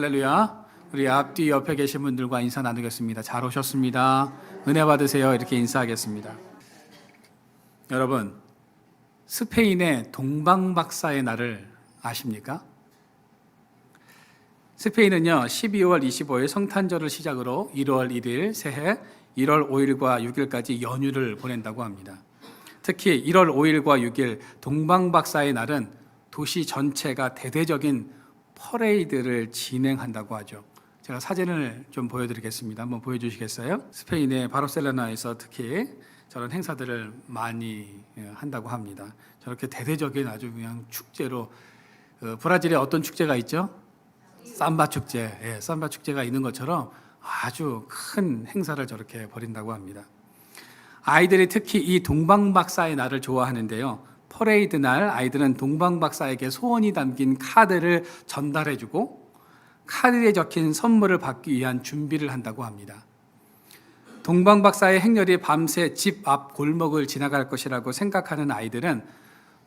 할렐루야. 우리 앞뒤 옆에 계신 분들과 인사 나누겠습니다. 잘 오셨습니다. 은혜 받으세요. 이렇게 인사하겠습니다. 여러분, 스페인의 동방박사의 날을 아십니까? 스페인은요 12월 25일 성탄절을 시작으로 1월 1일 새해, 1월 5일과 6일까지 연휴를 보낸다고 합니다. 특히 1월 5일과 6일 동방박사의 날은 도시 전체가 대대적인 퍼레이드를 진행한다고 하죠. 제가 사진을 좀 보여드리겠습니다. 한번 보여주시겠어요? 스페인의 바르셀로나에서 특히 저런 행사들을 많이 한다고 합니다. 저렇게 대대적인 아주 그냥 축제로, 브라질에 어떤 축제가 있죠? 삼바 축제, 삼바 축제가 있는 것처럼 아주 큰 행사를 저렇게 벌인다고 합니다. 아이들이 특히 이 동방박사의 날을 좋아하는데요. 퍼레이드 날 아이들은 동방박사에게 소원이 담긴 카드를 전달해주고 카드에 적힌 선물을 받기 위한 준비를 한다고 합니다. 동방박사의 행렬이 밤새 집 앞 골목을 지나갈 것이라고 생각하는 아이들은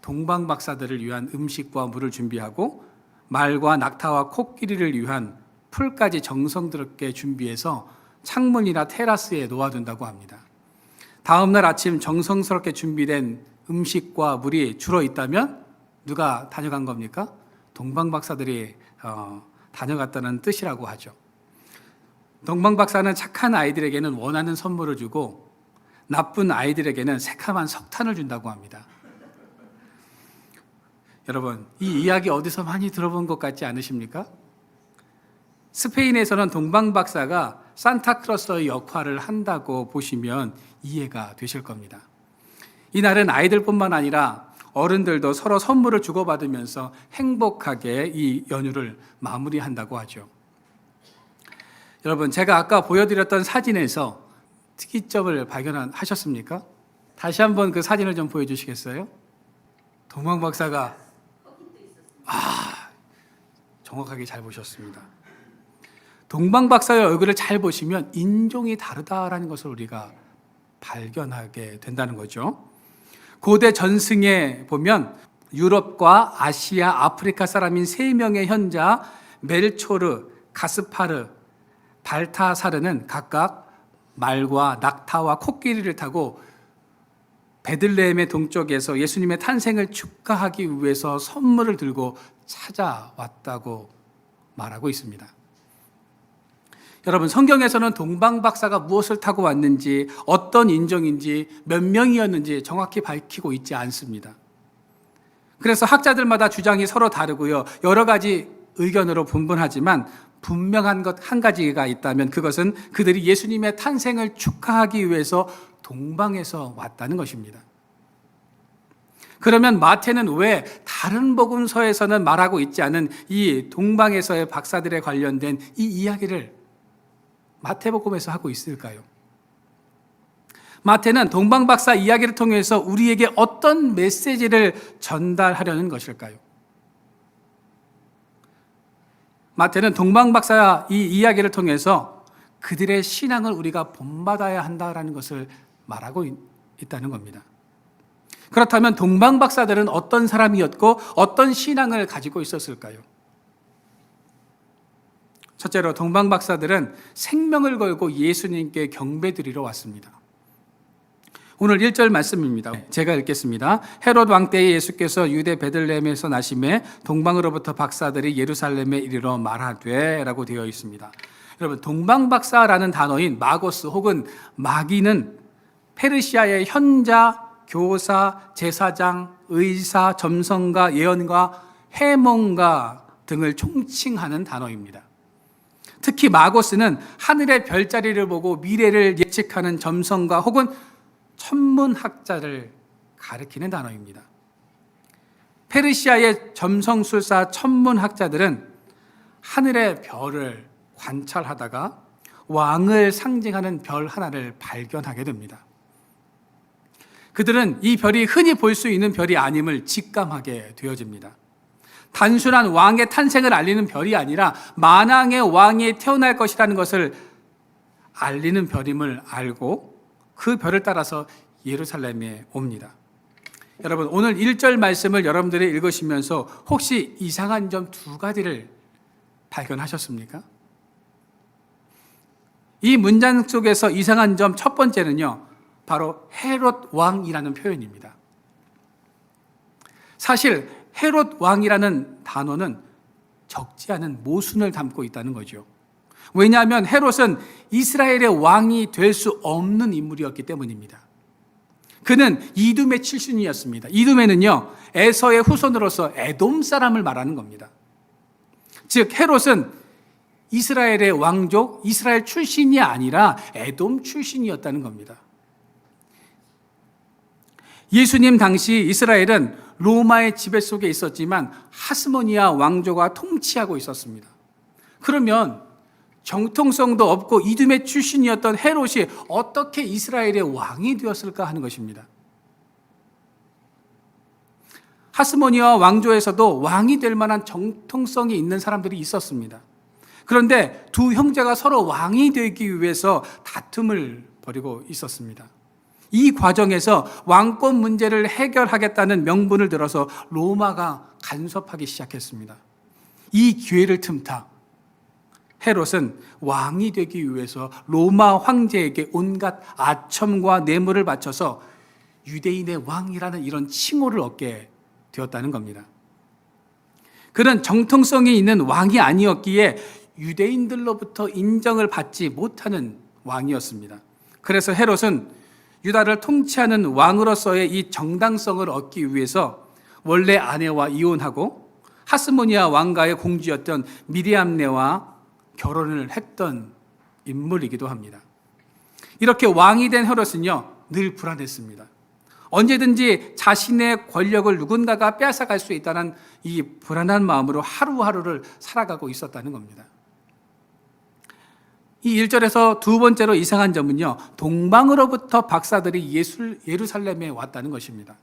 동방박사들을 위한 음식과 물을 준비하고 말과 낙타와 코끼리를 위한 풀까지 정성스럽게 준비해서 창문이나 테라스에 놓아둔다고 합니다. 다음 날 아침 정성스럽게 준비된 음식과 물이 줄어 있다면 누가 다녀간 겁니까? 동방박사들이 다녀갔다는 뜻이라고 하죠. 동방박사는 착한 아이들에게는 원하는 선물을 주고 나쁜 아이들에게는 새카만 석탄을 준다고 합니다. 여러분, 이 이야기 어디서 많이 들어본 것 같지 않으십니까? 스페인에서는 동방박사가 산타클로스의 역할을 한다고 보시면 이해가 되실 겁니다. 이날은 아이들뿐만 아니라 어른들도 서로 선물을 주고받으면서 행복하게 이 연휴를 마무리한다고 하죠. 여러분, 제가 아까 보여드렸던 사진에서 특이점을 발견하셨습니까? 다시 한번 그 사진을 좀 보여주시겠어요? 동방박사가 정확하게 잘 보셨습니다. 동방박사의 얼굴을 잘 보시면 인종이 다르다라는 것을 우리가 발견하게 된다는 거죠. 고대 전승에 보면 유럽과 아시아, 아프리카 사람인 3명의 현자 멜초르, 가스파르, 발타사르는 각각 말과 낙타와 코끼리를 타고 베들레헴의 동쪽에서 예수님의 탄생을 축하하기 위해서 선물을 들고 찾아왔다고 말하고 있습니다. 여러분, 성경에서는 동방박사가 무엇을 타고 왔는지, 어떤 인종인지, 몇 명이었는지 정확히 밝히고 있지 않습니다. 그래서 학자들마다 주장이 서로 다르고요. 여러 가지 의견으로 분분하지만 분명한 것 한 가지가 있다면 그것은 그들이 예수님의 탄생을 축하하기 위해서 동방에서 왔다는 것입니다. 그러면 마태는 왜 다른 복음서에서는 말하고 있지 않은 이 동방에서의 박사들에 관련된 이 이야기를 마태복음에서 하고 있을까요? 마태는 동방박사 이야기를 통해서 우리에게 어떤 메시지를 전달하려는 것일까요? 마태는 동방박사 이 이야기를 통해서 그들의 신앙을 우리가 본받아야 한다는 것을 말하고 있다는 겁니다. 그렇다면 동방박사들은 어떤 사람이었고 어떤 신앙을 가지고 있었을까요? 첫째로 동방박사들은 생명을 걸고 예수님께 경배드리러 왔습니다. 오늘 1절 말씀입니다. 제가 읽겠습니다. 헤롯 왕 때에 예수께서 유대 베들레헴에서 나심에 동방으로부터 박사들이 예루살렘에 이르러 말하되 라고 되어 있습니다. 여러분, 동방박사라는 단어인 마고스 혹은 마귀는 페르시아의 현자, 교사, 제사장, 의사, 점성가, 예언가, 해몽가 등을 총칭하는 단어입니다. 특히 마고스는 하늘의 별자리를 보고 미래를 예측하는 점성가 혹은 천문학자를 가리키는 단어입니다. 페르시아의 점성술사 천문학자들은 하늘의 별을 관찰하다가 왕을 상징하는 별 하나를 발견하게 됩니다. 그들은 이 별이 흔히 볼 수 있는 별이 아님을 직감하게 되어집니다. 단순한 왕의 탄생을 알리는 별이 아니라 만왕의 왕이 태어날 것이라는 것을 알리는 별임을 알고 그 별을 따라서 예루살렘에 옵니다. 여러분, 오늘 1절 말씀을 여러분들이 읽으시면서 혹시 이상한 점 2가지를 발견하셨습니까? 이 문장 속에서 이상한 점 첫 번째는요, 바로 헤롯 왕이라는 표현입니다. 사실 헤롯 왕이라는 단어는 적지 않은 모순을 담고 있다는 거죠. 왜냐하면 헤롯은 이스라엘의 왕이 될 수 없는 인물이었기 때문입니다. 그는 이둠의 출신이었습니다. 이둠에는요, 에서의 후손으로서 에돔 사람을 말하는 겁니다. 즉 헤롯은 이스라엘의 왕족, 이스라엘 출신이 아니라 에돔 출신이었다는 겁니다. 예수님 당시 이스라엘은 로마의 지배 속에 있었지만 하스모니아 왕조가 통치하고 있었습니다. 그러면 정통성도 없고 이둠의 출신이었던 헤롯이 어떻게 이스라엘의 왕이 되었을까 하는 것입니다. 하스모니아 왕조에서도 왕이 될 만한 정통성이 있는 사람들이 있었습니다. 그런데 두 형제가 서로 왕이 되기 위해서 다툼을 벌이고 있었습니다. 이 과정에서 왕권 문제를 해결하겠다는 명분을 들어서 로마가 간섭하기 시작했습니다. 이 기회를 틈타 헤롯은 왕이 되기 위해서 로마 황제에게 온갖 아첨과 뇌물을 바쳐서 유대인의 왕이라는 이런 칭호를 얻게 되었다는 겁니다. 그는 정통성이 있는 왕이 아니었기에 유대인들로부터 인정을 받지 못하는 왕이었습니다. 그래서 헤롯은 유다를 통치하는 왕으로서의 이 정당성을 얻기 위해서 원래 아내와 이혼하고 하스모니아 왕가의 공주였던 미리암네와 결혼을 했던 인물이기도 합니다. 이렇게 왕이 된 헤롯은요, 늘 불안했습니다. 언제든지 자신의 권력을 누군가가 빼앗아갈 수 있다는 이 불안한 마음으로 하루하루를 살아가고 있었다는 겁니다. 이 1절에서 두 번째로 이상한 점은요, 동방으로부터 박사들이 예루살렘에 왔다는 것입니다.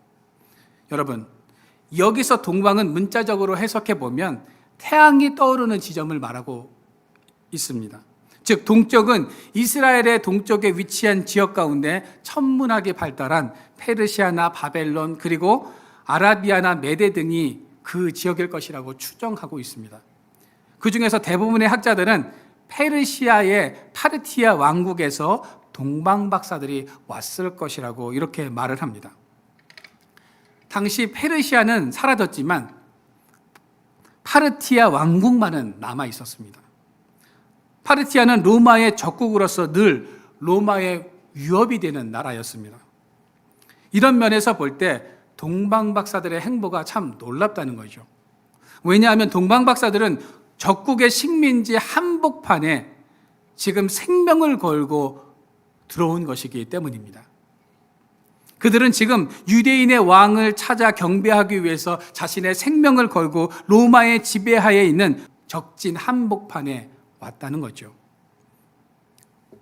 여러분, 여기서 동방은 문자적으로 해석해 보면 태양이 떠오르는 지점을 말하고 있습니다. 즉 동쪽은 이스라엘의 동쪽에 위치한 지역 가운데 천문학이 발달한 페르시아나 바벨론 그리고 아라비아나 메데 등이 그 지역일 것이라고 추정하고 있습니다. 그 중에서 대부분의 학자들은 페르시아의 파르티아 왕국에서 동방 박사들이 왔을 것이라고 이렇게 말을 합니다. 당시 페르시아는 사라졌지만 파르티아 왕국만은 남아 있었습니다. 파르티아는 로마의 적국으로서 늘 로마의 위협이 되는 나라였습니다. 이런 면에서 볼 때 동방 박사들의 행보가 참 놀랍다는 거죠. 왜냐하면 동방 박사들은 적국의 식민지 한복판에 지금 생명을 걸고 들어온 것이기 때문입니다. 그들은 지금 유대인의 왕을 찾아 경배하기 위해서 자신의 생명을 걸고 로마의 지배하에 있는 적진 한복판에 왔다는 거죠.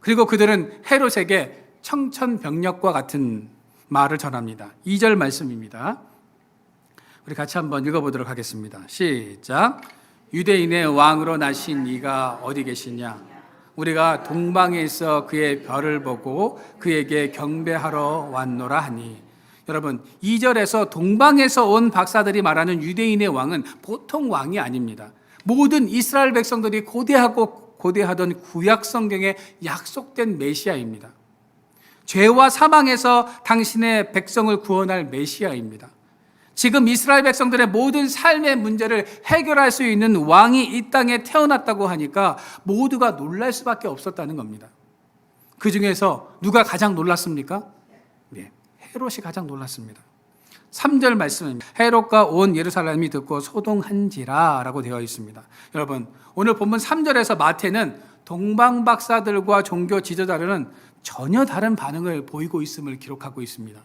그리고 그들은 헤롯에게 청천벽력과 같은 말을 전합니다. 2절 말씀입니다. 우리 같이 한번 읽어보도록 하겠습니다. 시작. 유대인의 왕으로 나신 이가 어디 계시냐? 우리가 동방에 있어 그의 별을 보고 그에게 경배하러 왔노라 하니. 여러분, 2절에서 동방에서 온 박사들이 말하는 유대인의 왕은 보통 왕이 아닙니다. 모든 이스라엘 백성들이 고대하던 구약 성경에 약속된 메시아입니다. 죄와 사망에서 당신의 백성을 구원할 메시아입니다. 지금 이스라엘 백성들의 모든 삶의 문제를 해결할 수 있는 왕이 이 땅에 태어났다고 하니까 모두가 놀랄 수밖에 없었다는 겁니다. 그 중에서 누가 가장 놀랐습니까? 네, 헤롯이 가장 놀랐습니다. 3절 말씀입니다. 헤롯과 온 예루살렘이 듣고 소동한지라 라고 되어 있습니다. 여러분, 오늘 본문 3절에서 마태는 동방 박사들과 종교 지도자들은 전혀 다른 반응을 보이고 있음을 기록하고 있습니다.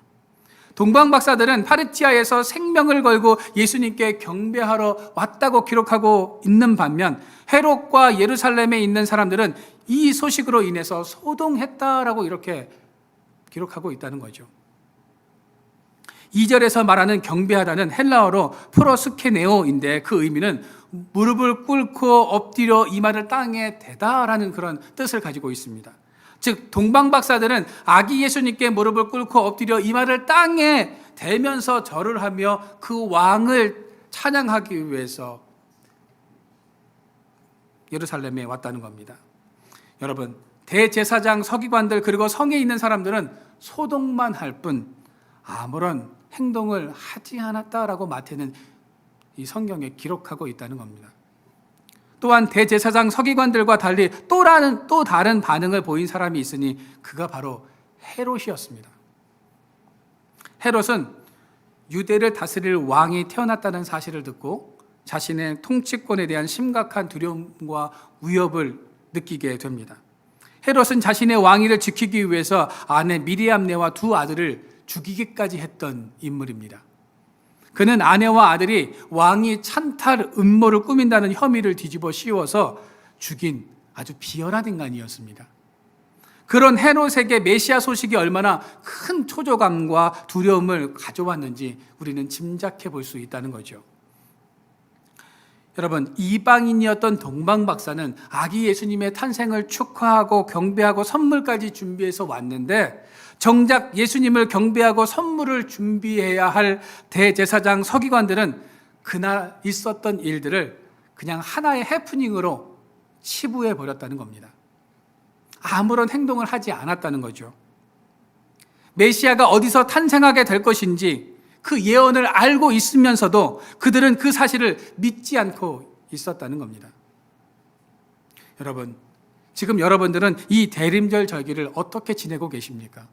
동방 박사들은 파르티아에서 생명을 걸고 예수님께 경배하러 왔다고 기록하고 있는 반면 헤롯과 예루살렘에 있는 사람들은 이 소식으로 인해서 소동했다라고 이렇게 기록하고 있다는 거죠. 2절에서 말하는 경배하다는 헬라어로 프로스케네오인데 그 의미는 무릎을 꿇고 엎드려 이마를 땅에 대다라는 그런 뜻을 가지고 있습니다. 즉 동방 박사들은 아기 예수님께 무릎을 꿇고 엎드려 이마를 땅에 대면서 절을 하며 그 왕을 찬양하기 위해서 예루살렘에 왔다는 겁니다. 여러분, 대제사장, 서기관들 그리고 성에 있는 사람들은 소동만 할 뿐 아무런 행동을 하지 않았다라고 마태는 이 성경에 기록하고 있다는 겁니다. 또한 대제사장, 서기관들과 달리 또 다른 반응을 보인 사람이 있으니 그가 바로 헤롯이었습니다. 헤롯은 유대를 다스릴 왕이 태어났다는 사실을 듣고 자신의 통치권에 대한 심각한 두려움과 위협을 느끼게 됩니다. 헤롯은 자신의 왕위를 지키기 위해서 아내 미리암네와 두 아들을 죽이기까지 했던 인물입니다. 그는 아내와 아들이 왕이 찬탈 음모를 꾸민다는 혐의를 뒤집어 씌워서 죽인 아주 비열한 인간이었습니다. 그런 헤롯에게 메시아 소식이 얼마나 큰 초조감과 두려움을 가져왔는지 우리는 짐작해 볼 수 있다는 거죠. 여러분, 이방인이었던 동방 박사는 아기 예수님의 탄생을 축하하고 경배하고 선물까지 준비해서 왔는데 정작 예수님을 경배하고 선물을 준비해야 할 대제사장, 서기관들은 그날 있었던 일들을 그냥 하나의 해프닝으로 치부해 버렸다는 겁니다. 아무런 행동을 하지 않았다는 거죠. 메시아가 어디서 탄생하게 될 것인지 그 예언을 알고 있으면서도 그들은 그 사실을 믿지 않고 있었다는 겁니다. 여러분, 지금 여러분들은 이 대림절 절기를 어떻게 지내고 계십니까?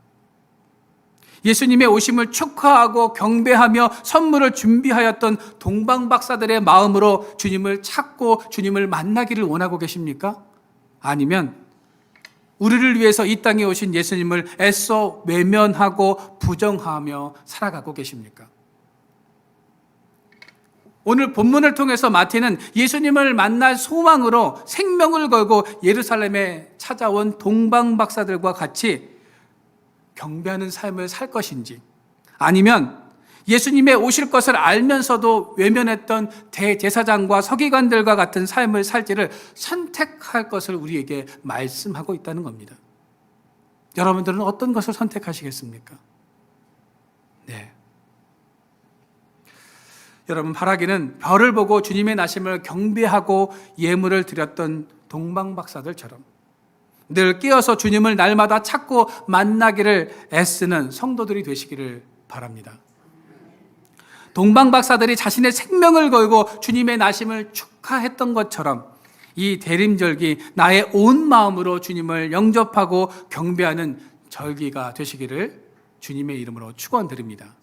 예수님의 오심을 축하하고 경배하며 선물을 준비하였던 동방박사들의 마음으로 주님을 찾고 주님을 만나기를 원하고 계십니까? 아니면 우리를 위해서 이 땅에 오신 예수님을 애써 외면하고 부정하며 살아가고 계십니까? 오늘 본문을 통해서 마태는 예수님을 만날 소망으로 생명을 걸고 예루살렘에 찾아온 동방박사들과 같이 경배하는 삶을 살 것인지, 아니면 예수님의 오실 것을 알면서도 외면했던 대제사장과 서기관들과 같은 삶을 살지를 선택할 것을 우리에게 말씀하고 있다는 겁니다. 여러분들은 어떤 것을 선택하시겠습니까? 네. 여러분, 바라기는 별을 보고 주님의 나심을 경배하고 예물을 드렸던 동방박사들처럼 늘 깨어서 주님을 날마다 찾고 만나기를 애쓰는 성도들이 되시기를 바랍니다. 동방박사들이 자신의 생명을 걸고 주님의 나심을 축하했던 것처럼 이 대림절기 나의 온 마음으로 주님을 영접하고 경배하는 절기가 되시기를 주님의 이름으로 축원드립니다.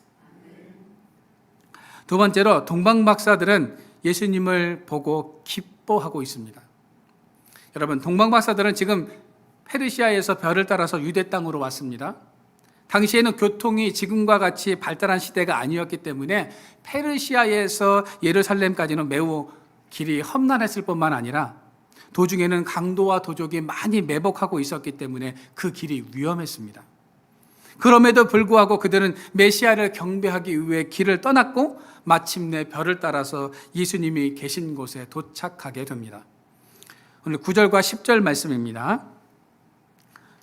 두 번째로 동방박사들은 예수님을 보고 기뻐하고 있습니다. 여러분, 동방박사들은 지금 페르시아에서 별을 따라서 유대 땅으로 왔습니다. 당시에는 교통이 지금과 같이 발달한 시대가 아니었기 때문에 페르시아에서 예루살렘까지는 매우 길이 험난했을 뿐만 아니라 도중에는 강도와 도적이 많이 매복하고 있었기 때문에 그 길이 위험했습니다. 그럼에도 불구하고 그들은 메시아를 경배하기 위해 길을 떠났고 마침내 별을 따라서 예수님이 계신 곳에 도착하게 됩니다. 오늘 9절과 10절 말씀입니다.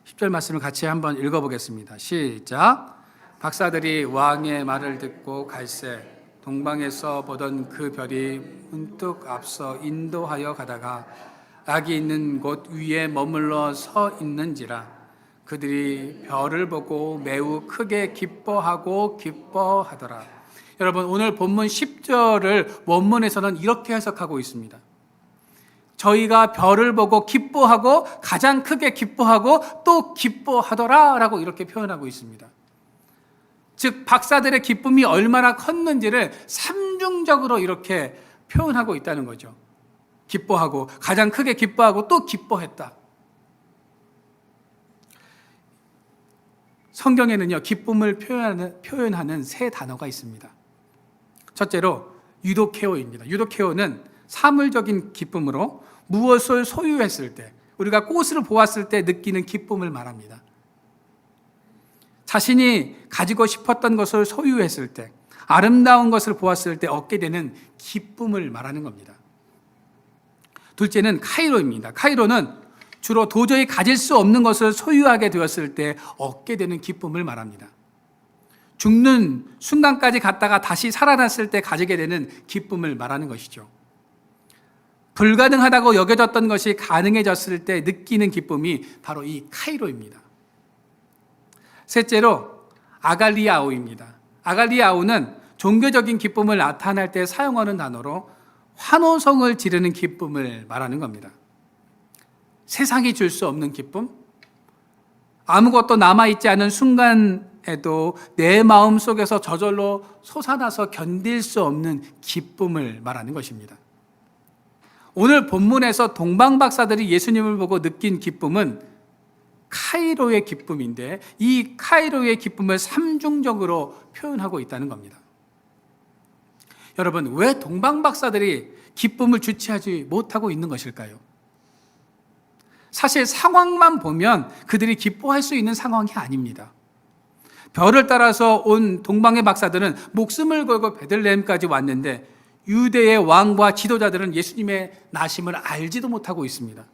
10절 말씀을 같이 한번 읽어보겠습니다. 시작. 박사들이 왕의 말을 듣고 갈새 동방에서 보던 그 별이 문득 앞서 인도하여 가다가 악이 있는 곳 위에 머물러 서 있는지라 그들이 별을 보고 매우 크게 기뻐하더라. 여러분, 오늘 본문 10절을 원문에서는 이렇게 해석하고 있습니다. 저희가 별을 보고 기뻐하고 가장 크게 기뻐하고 또 기뻐하더라 라고 이렇게 표현하고 있습니다. 즉 박사들의 기쁨이 얼마나 컸는지를 삼중적으로 이렇게 표현하고 있다는 거죠. 기뻐하고 가장 크게 기뻐하고 또 기뻐했다. 성경에는요, 기쁨을 표현하는 세 단어가 있습니다. 첫째로 유도케오입니다. 유도케오는 사물적인 기쁨으로 무엇을 소유했을 때, 우리가 꽃을 보았을 때 느끼는 기쁨을 말합니다. 자신이 가지고 싶었던 것을 소유했을 때, 아름다운 것을 보았을 때 얻게 되는 기쁨을 말하는 겁니다. 둘째는 카이로입니다. 카이로는 주로 도저히 가질 수 없는 것을 소유하게 되었을 때 얻게 되는 기쁨을 말합니다. 죽는 순간까지 갔다가 다시 살아났을 때 가지게 되는 기쁨을 말하는 것이죠. 불가능하다고 여겨졌던 것이 가능해졌을 때 느끼는 기쁨이 바로 이 카이로입니다. 셋째로 아갈리아오입니다. 아갈리아오는 종교적인 기쁨을 나타낼 때 사용하는 단어로 환호성을 지르는 기쁨을 말하는 겁니다. 세상이 줄 수 없는 기쁨, 아무것도 남아있지 않은 순간에도 내 마음 속에서 저절로 솟아나서 견딜 수 없는 기쁨을 말하는 것입니다. 오늘 본문에서 동방박사들이 예수님을 보고 느낀 기쁨은 카이로의 기쁨인데 이 카이로의 기쁨을 삼중적으로 표현하고 있다는 겁니다. 여러분, 왜 동방박사들이 기쁨을 주체하지 못하고 있는 것일까요? 사실 상황만 보면 그들이 기뻐할 수 있는 상황이 아닙니다. 별을 따라서 온 동방의 박사들은 목숨을 걸고 베들레헴까지 왔는데 유대의 왕과 지도자들은 예수님의 나심을 알지도 못하고 있습니다.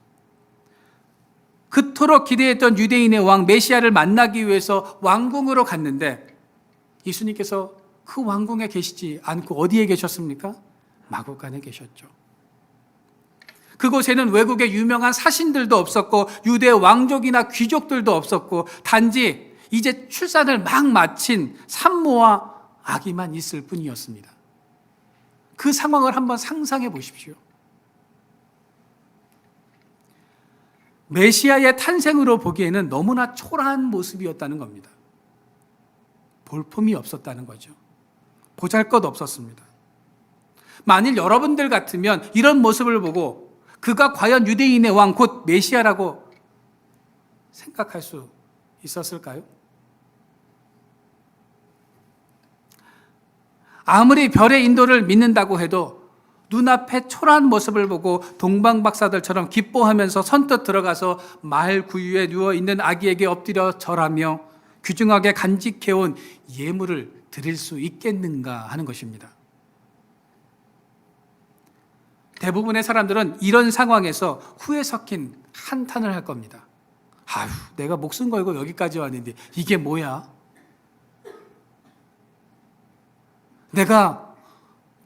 그토록 기대했던 유대인의 왕 메시아를 만나기 위해서 왕궁으로 갔는데 예수님께서 그 왕궁에 계시지 않고 어디에 계셨습니까? 마구간에 계셨죠. 그곳에는 외국의 유명한 사신들도 없었고 유대 왕족이나 귀족들도 없었고 단지 이제 출산을 막 마친 산모와 아기만 있을 뿐이었습니다. 그 상황을 한번 상상해 보십시오. 메시아의 탄생으로 보기에는 너무나 초라한 모습이었다는 겁니다. 볼품이 없었다는 거죠. 보잘것 없었습니다. 만일 여러분들 같으면 이런 모습을 보고 그가 과연 유대인의 왕 곧 메시아라고 생각할 수 있었을까요? 아무리 별의 인도를 믿는다고 해도 눈앞에 초라한 모습을 보고 동방박사들처럼 기뻐하면서 선뜻 들어가서 말 구유에 누워있는 아기에게 엎드려 절하며 귀중하게 간직해온 예물을 드릴 수 있겠는가 하는 것입니다. 대부분의 사람들은 이런 상황에서 후에 섞인 한탄을 할 겁니다. 아휴, 내가 목숨 걸고 여기까지 왔는데 이게 뭐야? 내가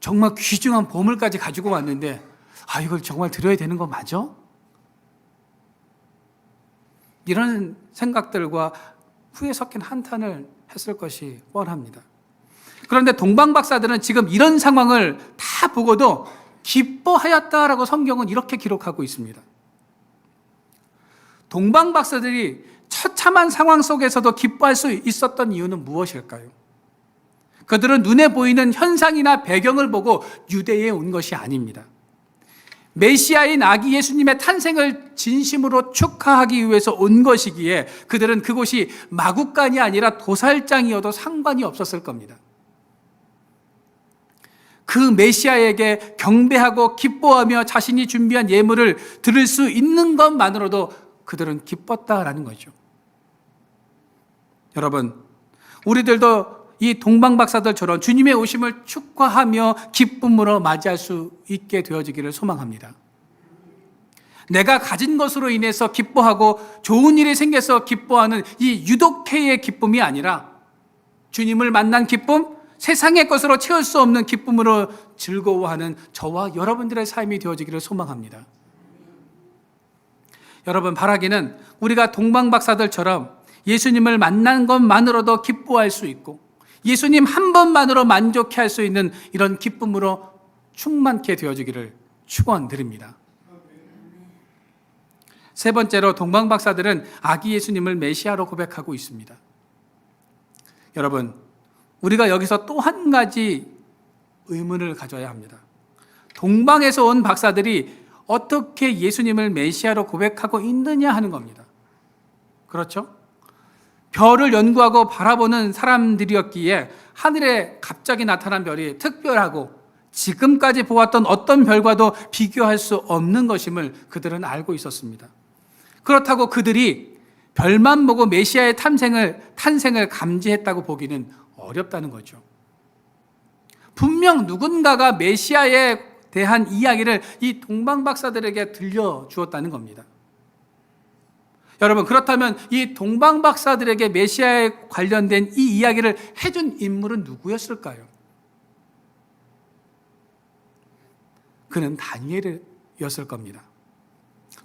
정말 귀중한 보물까지 가지고 왔는데 이걸 정말 드려야 되는 거 맞아? 이런 생각들과 후에 섞인 한탄을 했을 것이 뻔합니다. 그런데 동방박사들은 지금 이런 상황을 다 보고도 기뻐하였다라고 성경은 이렇게 기록하고 있습니다. 동방박사들이 처참한 상황 속에서도 기뻐할 수 있었던 이유는 무엇일까요? 그들은 눈에 보이는 현상이나 배경을 보고 유대에 온 것이 아닙니다. 메시아인 아기 예수님의 탄생을 진심으로 축하하기 위해서 온 것이기에 그들은 그곳이 마구간이 아니라 도살장이어도 상관이 없었을 겁니다. 그 메시아에게 경배하고 기뻐하며 자신이 준비한 예물을 드릴 수 있는 것만으로도 그들은 기뻤다라는 거죠. 여러분, 우리들도 이 동방박사들처럼 주님의 오심을 축하하며 기쁨으로 맞이할 수 있게 되어지기를 소망합니다. 내가 가진 것으로 인해서 기뻐하고 좋은 일이 생겨서 기뻐하는 이 유독해의 기쁨이 아니라 주님을 만난 기쁨, 세상의 것으로 채울 수 없는 기쁨으로 즐거워하는 저와 여러분들의 삶이 되어지기를 소망합니다. 여러분, 바라기는 우리가 동방박사들처럼 예수님을 만난 것만으로도 기뻐할 수 있고 예수님 한 번만으로 만족해 할 수 있는 이런 기쁨으로 충만케 되어지기를 축원드립니다. 세 번째로 동방박사들은 아기 예수님을 메시아로 고백하고 있습니다. 여러분, 우리가 여기서 또 한 가지 의문을 가져야 합니다. 동방에서 온 박사들이 어떻게 예수님을 메시아로 고백하고 있느냐 하는 겁니다. 그렇죠? 별을 연구하고 바라보는 사람들이었기에 하늘에 갑자기 나타난 별이 특별하고 지금까지 보았던 어떤 별과도 비교할 수 없는 것임을 그들은 알고 있었습니다. 그렇다고 그들이 별만 보고 메시아의 탄생을 감지했다고 보기는 어렵다는 거죠. 분명 누군가가 메시아에 대한 이야기를 이 동방박사들에게 들려주었다는 겁니다. 여러분, 그렇다면 이 동방박사들에게 메시아에 관련된 이 이야기를 해준 인물은 누구였을까요? 그는 다니엘이었습니다. 선물이었을 겁니다.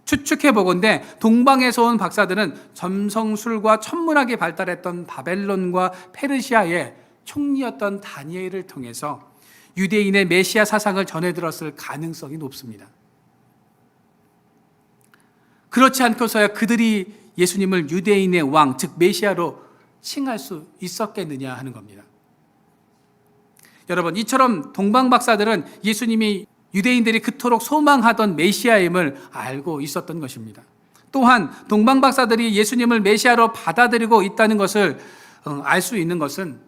추측해 보건대 동방에서 온 박사들은 점성술과 천문학이 발달했던 바벨론과 페르시아의 총리였던 다니엘을 통해서 유대인의 메시아 사상을 전해 들었을 가능성이 높습니다. 그렇지 않고서야 그들이 예수님을 유대인의 왕, 즉 메시아로 칭할 수 있었겠느냐 하는 겁니다. 여러분, 이처럼 동방 박사들은 예수님이 유대인들이 그토록 소망하던 메시아임을 알고 있었던 것입니다. 또한 동방 박사들이 예수님을 메시아로 받아들이고 있다는 것을 알 수 있는 것은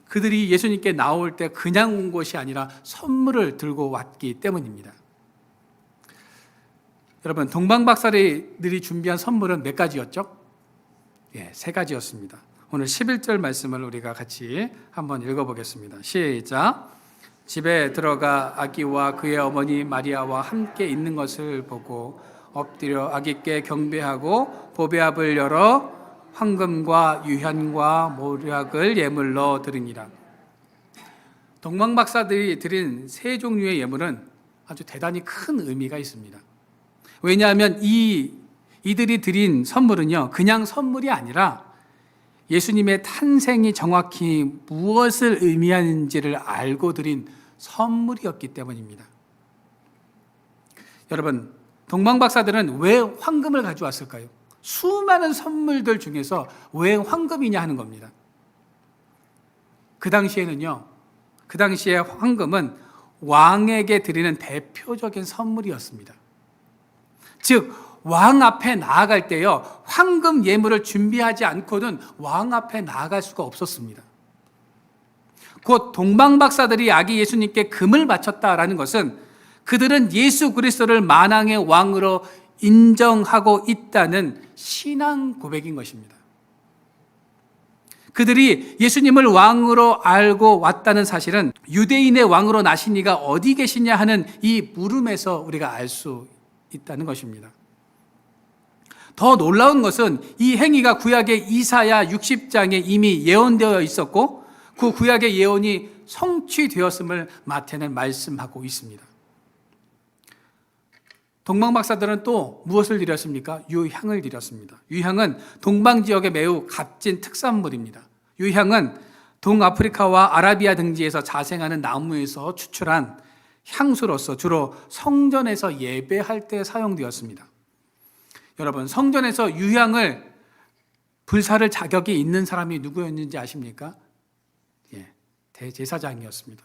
그들이 예수님께 나올 때 그냥 온 것이 아니라 선물을 들고 왔기 때문입니다. 여러분, 동방 박사들이 준비한 선물은 몇 가지였죠? 예, 3가지였습니다. 오늘 11절 말씀을 우리가 같이 한번 읽어보겠습니다. 시작. 집에 들어가 아기와 그의 어머니 마리아와 함께 있는 것을 보고 엎드려 아기께 경배하고 보배압을 열어 황금과 유향과 모략을 예물로 드리니라. 동방 박사들이 드린 3종류의 예물은 아주 대단히 큰 의미가 있습니다. 왜냐하면 이들이 드린 선물은요, 그냥 선물이 아니라 예수님의 탄생이 정확히 무엇을 의미하는지를 알고 드린 선물이었기 때문입니다. 여러분, 동방 박사들은 왜 황금을 가져왔을까요? 수많은 선물들 중에서 왜 황금이냐 하는 겁니다. 그 당시에 황금은 왕에게 드리는 대표적인 선물이었습니다. 즉, 왕 앞에 나아갈 때요, 황금 예물을 준비하지 않고는 왕 앞에 나아갈 수가 없었습니다. 곧 동방 박사들이 아기 예수님께 금을 바쳤다라는 것은 그들은 예수 그리스도를 만왕의 왕으로 인정하고 있다는 신앙 고백인 것입니다. 그들이 예수님을 왕으로 알고 왔다는 사실은 유대인의 왕으로 나신 이가 어디 계시냐 하는 이 물음에서 우리가 알 수 있다는 것입니다. 더 놀라운 것은 이 행위가 구약의 이사야 60장에 이미 예언되어 있었고 그 구약의 예언이 성취되었음을 마태는 말씀하고 있습니다. 동방 박사들은 또 무엇을 드렸습니까? 유향을 드렸습니다. 유향은 동방 지역의 매우 값진 특산물입니다. 유향은 동아프리카와 아라비아 등지에서 자생하는 나무에서 추출한 향수로서 주로 성전에서 예배할 때 사용되었습니다. 여러분, 성전에서 유향을 불사를 자격이 있는 사람이 누구였는지 아십니까? 예, 대제사장이었습니다.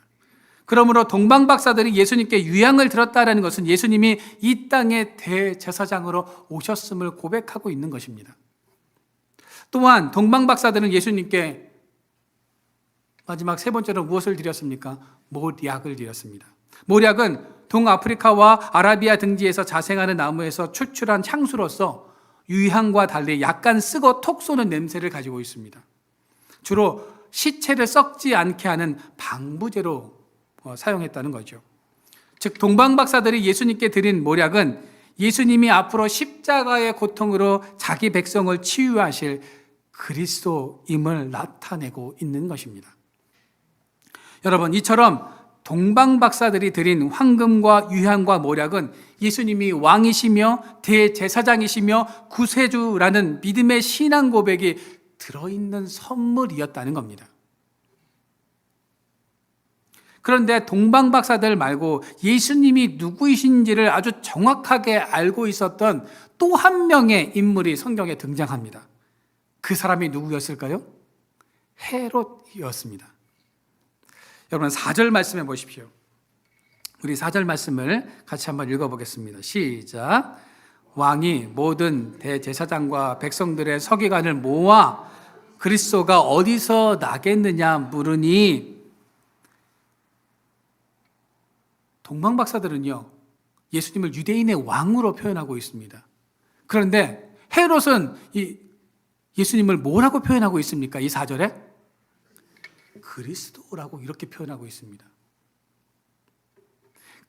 그러므로 동방 박사들이 예수님께 유향을 들었다라는 것은 예수님이 이 땅의 대제사장으로 오셨음을 고백하고 있는 것입니다. 또한 동방 박사들은 예수님께 마지막 3번째로 무엇을 드렸습니까? 모략을 드렸습니다. 모략은 동아프리카와 아라비아 등지에서 자생하는 나무에서 추출한 향수로서 유향과 달리 약간 쓰고 톡 쏘는 냄새를 가지고 있습니다. 주로 시체를 썩지 않게 하는 방부제로 사용했다는 거죠. 즉, 동방 박사들이 예수님께 드린 모략은 예수님이 앞으로 십자가의 고통으로 자기 백성을 치유하실 그리스도임을 나타내고 있는 것입니다. 여러분, 이처럼 동방 박사들이 드린 황금과 유향과 모략은 예수님이 왕이시며 대제사장이시며 구세주라는 믿음의 신앙 고백이 들어있는 선물이었다는 겁니다. 그런데 동방 박사들 말고 예수님이 누구이신지를 아주 정확하게 알고 있었던 또 한 명의 인물이 성경에 등장합니다. 그 사람이 누구였을까요? 헤롯이었습니다. 여러분, 4절 말씀해 보십시오. 우리 4절 말씀을 같이 한번 읽어보겠습니다. 시작. 왕이 모든 대제사장과 백성들의 서기관을 모아 그리스도가 어디서 나겠느냐 물으니, 동방 박사들은요, 예수님을 유대인의 왕으로 표현하고 있습니다. 그런데 헤롯은 예수님을 뭐라고 표현하고 있습니까? 이 4절에 그리스도라고 이렇게 표현하고 있습니다.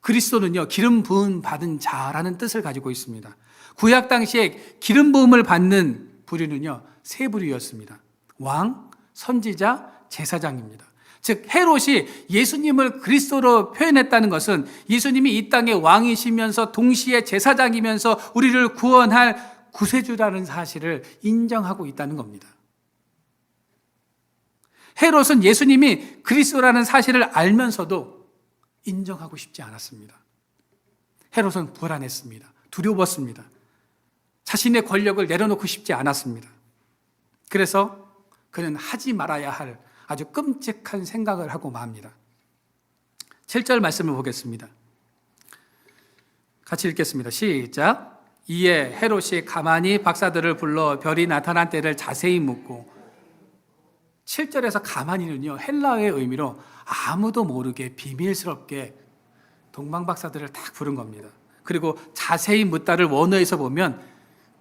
그리스도는요, 기름 부음 받은 자라는 뜻을 가지고 있습니다. 구약 당시에 기름 부음을 받는 부류는요, 3부류였습니다. 왕, 선지자, 제사장입니다. 즉 헤롯이 예수님을 그리스도로 표현했다는 것은 예수님이 이 땅의 왕이시면서 동시에 제사장이면서 우리를 구원할 구세주라는 사실을 인정하고 있다는 겁니다. 헤롯은 예수님이 그리스도라는 사실을 알면서도 인정하고 싶지 않았습니다. 헤롯은 불안했습니다. 두려웠습니다. 자신의 권력을 내려놓고 싶지 않았습니다. 그래서 그는 하지 말아야 할 아주 끔찍한 생각을 하고 맙니다. 7절 말씀을 보겠습니다. 같이 읽겠습니다. 시작. 이에 헤롯이 가만히 박사들을 불러 별이 나타난 때를 자세히 묻고, 7절에서 가만히는요, 헬라어의 의미로 아무도 모르게 비밀스럽게 동방박사들을 딱 부른 겁니다. 그리고 자세히 묻다를 원어에서 보면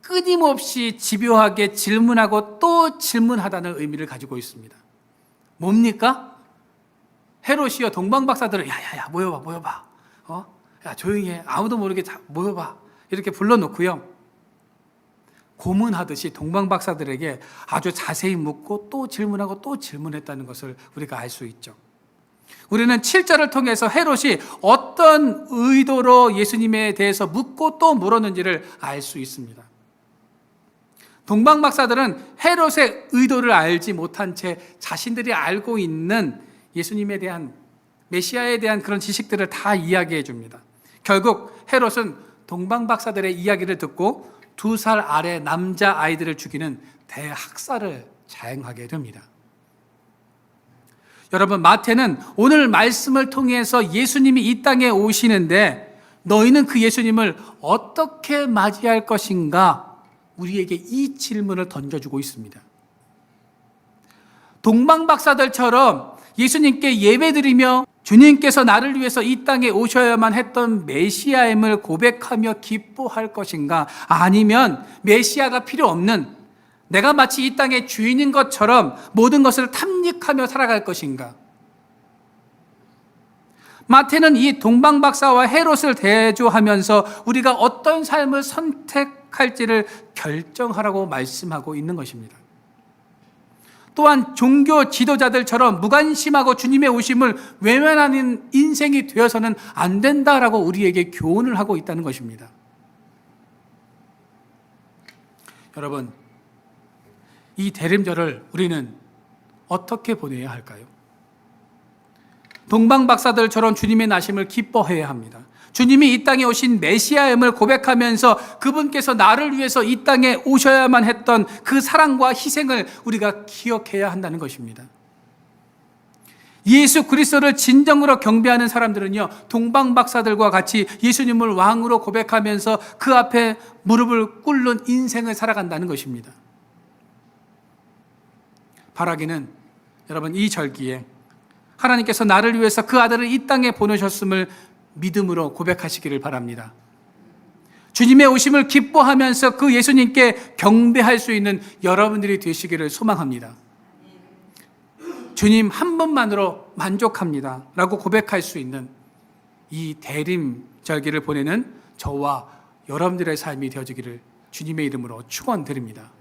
끊임없이 집요하게 질문하고 또 질문하다는 의미를 가지고 있습니다. 뭡니까? 헤롯이요, 동방박사들을 야야야 모여봐. 야 조용히 해. 아무도 모르게 모여봐. 이렇게 불러놓고요, 고문하듯이 동방박사들에게 아주 자세히 묻고 또 질문하고 또 질문했다는 것을 우리가 알 수 있죠. 우리는 7절을 통해서 헤롯이 어떤 의도로 예수님에 대해서 묻고 또 물었는지를 알 수 있습니다. 동방박사들은 헤롯의 의도를 알지 못한 채 자신들이 알고 있는 예수님에 대한, 메시아에 대한 그런 지식들을 다 이야기해 줍니다. 결국 헤롯은 동방박사들의 이야기를 듣고 2살 아래 남자 아이들을 죽이는 대학살을 자행하게 됩니다. 여러분, 마태는 오늘 말씀을 통해서 예수님이 이 땅에 오시는데 너희는 그 예수님을 어떻게 맞이할 것인가, 우리에게 이 질문을 던져주고 있습니다. 동방박사들처럼 예수님께 예배드리며 주님께서 나를 위해서 이 땅에 오셔야만 했던 메시아임을 고백하며 기뻐할 것인가, 아니면 메시아가 필요 없는 내가 마치 이 땅의 주인인 것처럼 모든 것을 탐닉하며 살아갈 것인가. 마태는 이 동방박사와 헤롯을 대조하면서 우리가 어떤 삶을 선택할지를 결정하라고 말씀하고 있는 것입니다. 또한 종교 지도자들처럼 무관심하고 주님의 오심을 외면하는 인생이 되어서는 안 된다라고 우리에게 교훈을 하고 있다는 것입니다. 여러분, 이 대림절을 우리는 어떻게 보내야 할까요? 동방박사들처럼 주님의 나심을 기뻐해야 합니다. 주님이 이 땅에 오신 메시아임을 고백하면서 그분께서 나를 위해서 이 땅에 오셔야만 했던 그 사랑과 희생을 우리가 기억해야 한다는 것입니다. 예수 그리스도를 진정으로 경배하는 사람들은요, 동방박사들과 같이 예수님을 왕으로 고백하면서 그 앞에 무릎을 꿇는 인생을 살아간다는 것입니다. 바라기는 여러분, 이 절기에 하나님께서 나를 위해서 그 아들을 이 땅에 보내셨음을 믿음으로 고백하시기를 바랍니다. 주님의 오심을 기뻐하면서 그 예수님께 경배할 수 있는 여러분들이 되시기를 소망합니다. 주님 한 분만으로 만족합니다 라고 고백할 수 있는 이 대림절기를 보내는 저와 여러분들의 삶이 되어지기를 주님의 이름으로 축원드립니다.